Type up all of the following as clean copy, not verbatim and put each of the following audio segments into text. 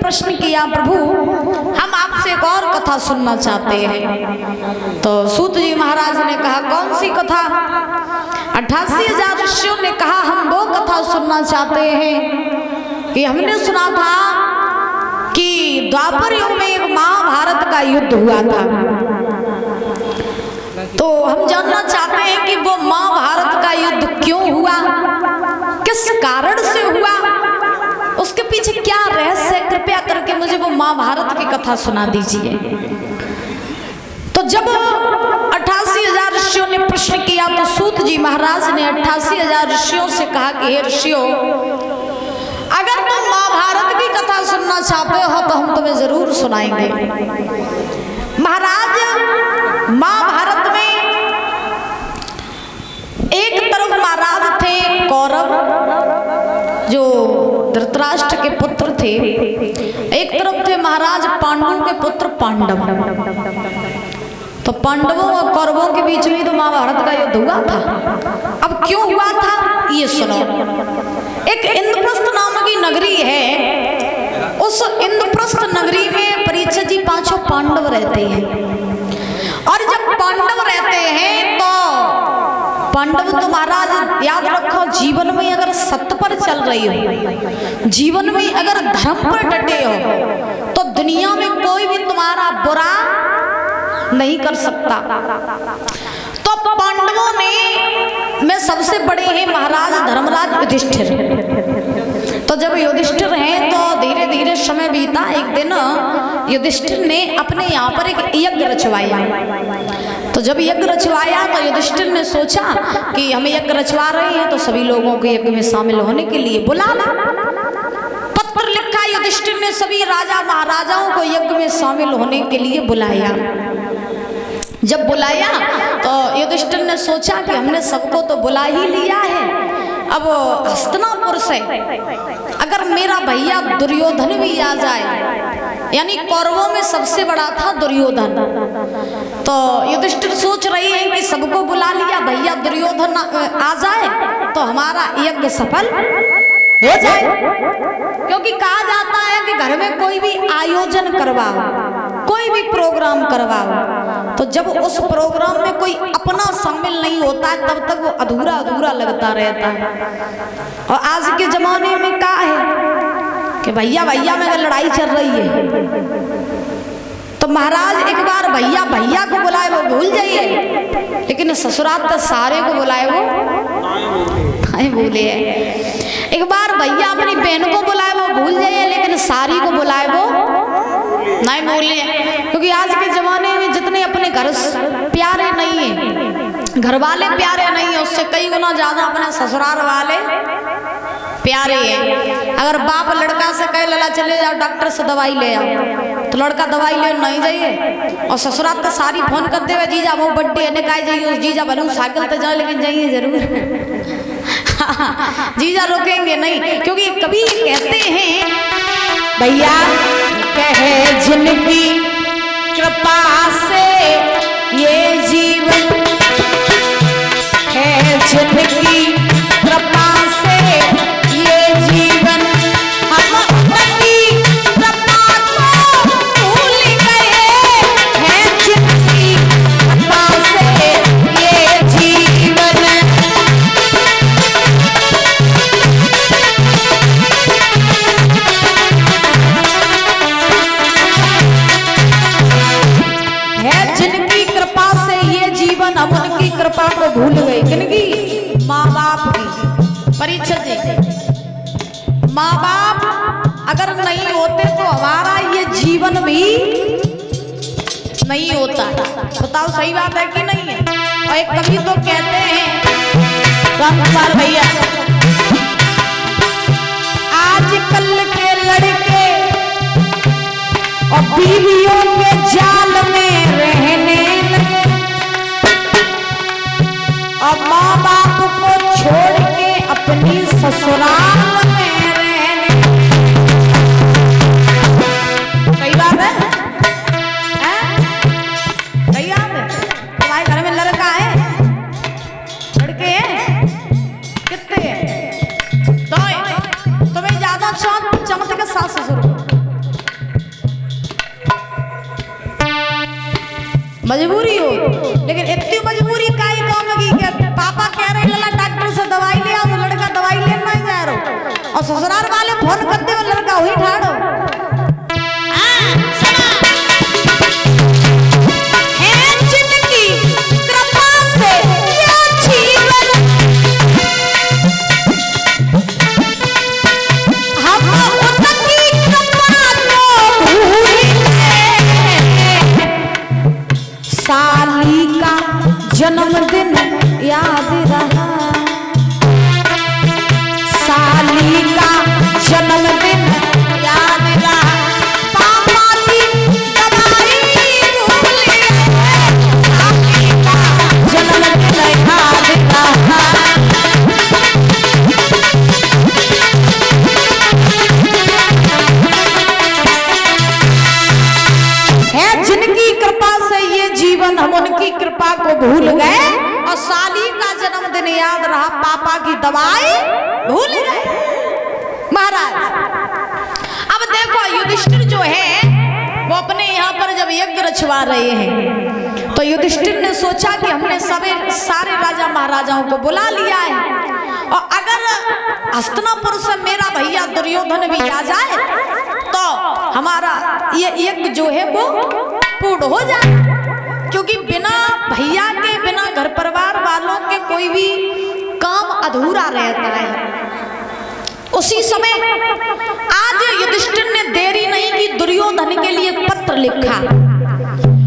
प्रश्न किया, प्रभु हम आपसे एक और कथा सुनना चाहते हैं। तो सूत जी महाराज ने कहा, कौन सी कथा? 88,000 ऋषियों ने कहा, हम वो कथा सुनना चाहते हैं कि हमने सुना था कि द्वापर युग में एक महाभारत का युद्ध हुआ था। तो हम जानना चाहते हैं कि वो महाभारत का युद्ध क्यों हुआ, किस कारण से हुआ, उसके पीछे क्या रहस्य है। कृपया करके मुझे वो महाभारत की कथा सुना दीजिए। तो जब 88,000 ऋषियों ने प्रश्न किया तो सूत जी महाराज ने 88,000 ऋषियों से कहा कि हे ऋषियों, अगर तुम महाभारत की कथा सुनना चाहते हो तो हम तुम्हें जरूर सुनाएंगे। महाराज, महाभारत में एक तरफ महाराज थे कौरव जो धृतराष्ट्र के पुत्र थे, एक तरफ थे महाराज पांडु के पुत्र पांडव। तो पांडवों और कौरवों के बीच में तो महाभारत का युद्ध हुआ था। अब क्यों हुआ था ये सुनो। एक इंद्रप्रस्थ नाम की नगरी है, उस इंद्रप्रस्थ नगरी में परीक्षित जी 5 पांडव रहते हैं। और जब पांडव रहते हैं तो पांडव तो महाराज याद रखो, जीवन में अगर सत्य पर चल रही हो, जीवन में अगर धर्म पर डटे हो तो दुनिया में कोई भी तुम्हारा बुरा नहीं कर सकता। तो पांडवों में सबसे बड़े हैं महाराज धर्मराज युधिष्ठिर। तो जब युधिष्ठिर हैं तो धीरे धीरे समय बीता। एक दिन युधिष्ठिर ने अपने यहाँ पर एक यज्ञ रचवाया। तो जब यज्ञ रचवाया तो युधिष्ठिर ने सोचा कि हम यज्ञ रचवा रहे हैं तो सभी लोगों को यज्ञ में शामिल होने के लिए बुलाना। पत्र लिखा युधिष्ठिर ने, सभी राजा महाराजाओं को यज्ञ में शामिल होने के लिए बुलाया। जब बुलाया तो युधिष्ठिर ने सोचा कि हमने सबको तो बुला ही लिया है, अब हस्तिनापुर से अगर मेरा भैया दुर्योधन भी आ जाए, यानी कौरवों में सबसे बड़ा था दुर्योधन। तो युधिष्ठिर सोच रही है कि सबको बुला लिया, भैया दुर्योधन आ जाए तो हमारा यज्ञ सफल हो जाए। क्योंकि कहा जाता है कि घर में कोई भी आयोजन करवाओ, कोई भी प्रोग्राम करवाओ, तो जब उस प्रोग्राम में कोई अपना शामिल नहीं होता है तब तक वो अधूरा अधूरा लगता रहता है। और आज के जमाने में क्या है कि भैया भैया में अगर लड़ाई चल रही है तो महाराज एक बार भैया भैया को बुलाए वो भूल जाइए, लेकिन ससुराल तो सारे को बुलाए वो नहीं भूले। एक बार भैया अपनी बहन को बुलाए वो भूल जाइए, लेकिन सारी को बुलाए वो नहीं भूलिए। क्योंकि आज के जमाने में जितने अपने घर प्यारे नहीं है, घर वाले प्यारे नहीं है, उससे कई गुना ज्यादा अपने ससुराल वाले प्यारे हैं। अगर बाप लड़का से कहे लला चले जाओ डॉक्टर से दवाई ले आओ, तो लड़का दवाई ले नहीं जाइए। और ससुराल तो सारी फोन करते हुए जीजा वो बर्थडे है निकाय जाइए, उस जीजा बनू साइकिल तो जाओ लेकिन जाइए जरूर। जीजा रोकेंगे नहीं, क्योंकि कभी कहते हैं भैया कहे जिनकी कृपा से ये जीवन है, जिनकी कृपा से ये जीवन, हम उनकी कृपा को भूल गए हैं, जिनकी कृपा से ये जीवन। जिनकी कृपा से ये जीवन, हम उनकी कृपा को भूल गए। किनकी? माँ बाप की। परीक्षित जी, माँ बाप अगर नहीं होते तो हमारा ये जीवन भी नहीं होता। बताओ सही बात है कि नहीं है? और एक कवि तो कहते हैं राम कुमार भैया, आजकल के लड़के और बीवियों के जाल में रहने लगे और माँ बाप को छोड़ के अपनी ससुराल में रहने। सही बात है? सही बात है। तुम्हारे घर में लड़का है, लड़के हैं कितने हैं? दो। तुम्हें ज्यादा चमक के सास ससुर और ससुराल वाले फोन करते हो लड़का हुई ठाड़ो साली का जन्मदिन याद रहा, साली का जन्मदिन याद रहा, पापा की दवाई भूल गए, साली का जन्मदिन याद रहा। है जिनकी कृपा से ये जीवन, हम उनकी कृपा को भूल गए और साली का जन्मदिन याद रहा, पापा की दवाई भूल गए। महाराज अब देखो युधिष्ठिर जो है वो अपने यहाँ पर जब यज्ञ रचवा रहे हैं तो युधिष्ठिर ने सोचा कि हमने सारे राजा महाराजाओं को बुला लिया है और अगर हस्तिनापुर से मेरा भैया दुर्योधन भी आ जाए तो हमारा ये यज्ञ जो है वो पूर्ण हो जाए, क्योंकि बिना भैया के, बिना घर परिवार वालों के कोई भी काम अधूरा रहता है। उसी समय आज युधिष्ठिर ने देरी नहीं की, दुर्योधन के लिए पत्र लिखा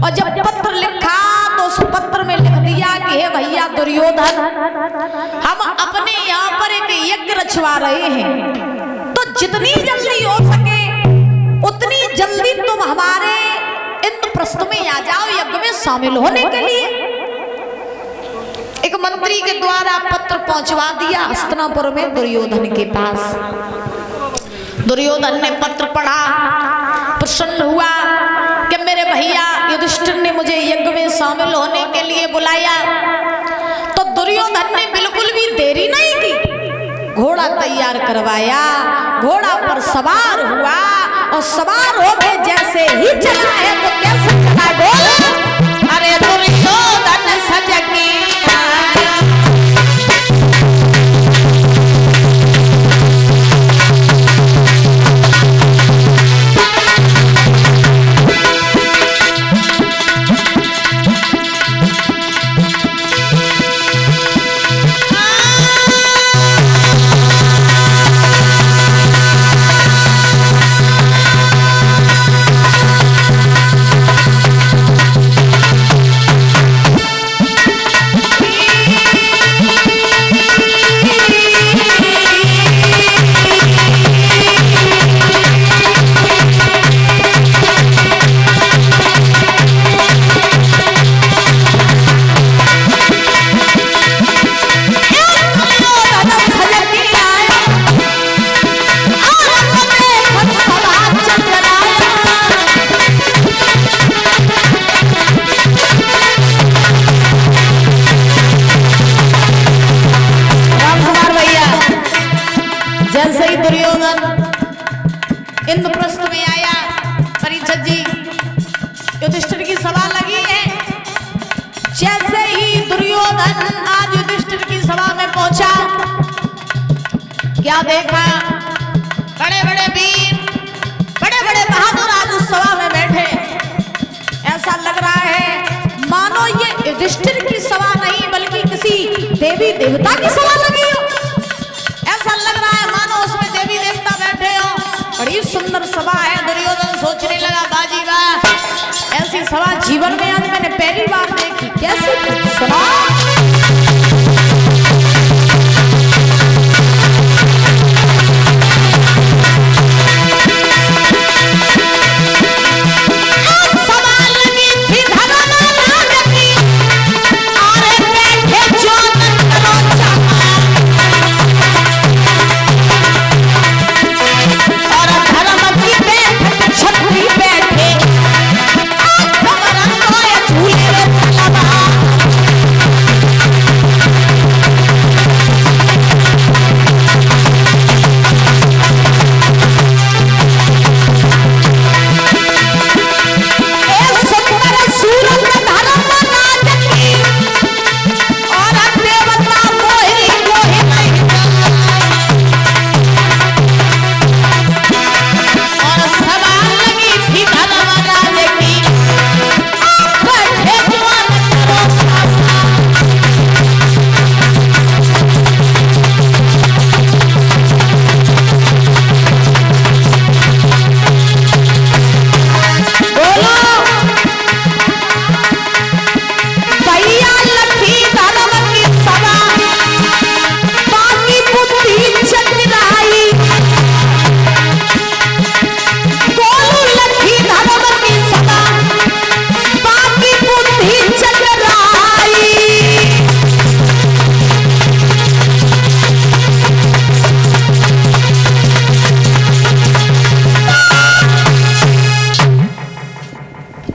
और जब पत्र लिखा तो उस पत्र में लिख दिया कि हे भैया दुर्योधन, हम अपने यहाँ पर एक यज्ञ रचवा रहे हैं, तो जितनी जल्दी हो सके उतनी जल्दी तुम हमारे इंद्रप्रस्थ में आ जाओ यज्ञ में शामिल होने के लिए। एक मंत्री के द्वारा पत्र पहुंचवा दिया हस्तिनापुर में दुर्योधन के पास। दुर्योधन ने पत्र पढ़ा, प्रसन्न हुआ कि मेरे भैया युधिष्ठिर ने मुझे यज्ञ में शामिल होने के लिए बुलाया। तो दुर्योधन ने बिल्कुल भी देरी नहीं की, घोड़ा तैयार करवाया, घोड़ा पर सवार हुआ और सवार होके जैसे ही चला है तो कैसे चला बोल, अरे दुर्योधन सजगी इंद्रप्रस्थ में आया। परीक्षित जी, युधिष्ठिर की सभा लगी है। जैसे ही दुर्योधन आज युधिष्ठिर की सभा में पहुंचा, क्या देखा, बड़े बड़े वीर, बड़े बड़े बहादुर आज उस सभा में बैठे। ऐसा लग रहा है मानो ये युधिष्ठिर की सभा नहीं बल्कि किसी देवी देवता की सभा लगी हो। ऐसा लग रहा है मानो उसमें देवी देवता बैठे हो। बड़ी सुंदर सभा है। दुर्योधन सोचने लगा, बाजी वाह, ऐसी सभा जीवन में आज मैंने पहली बार देखी। कैसी सुना,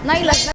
नहीं लगता।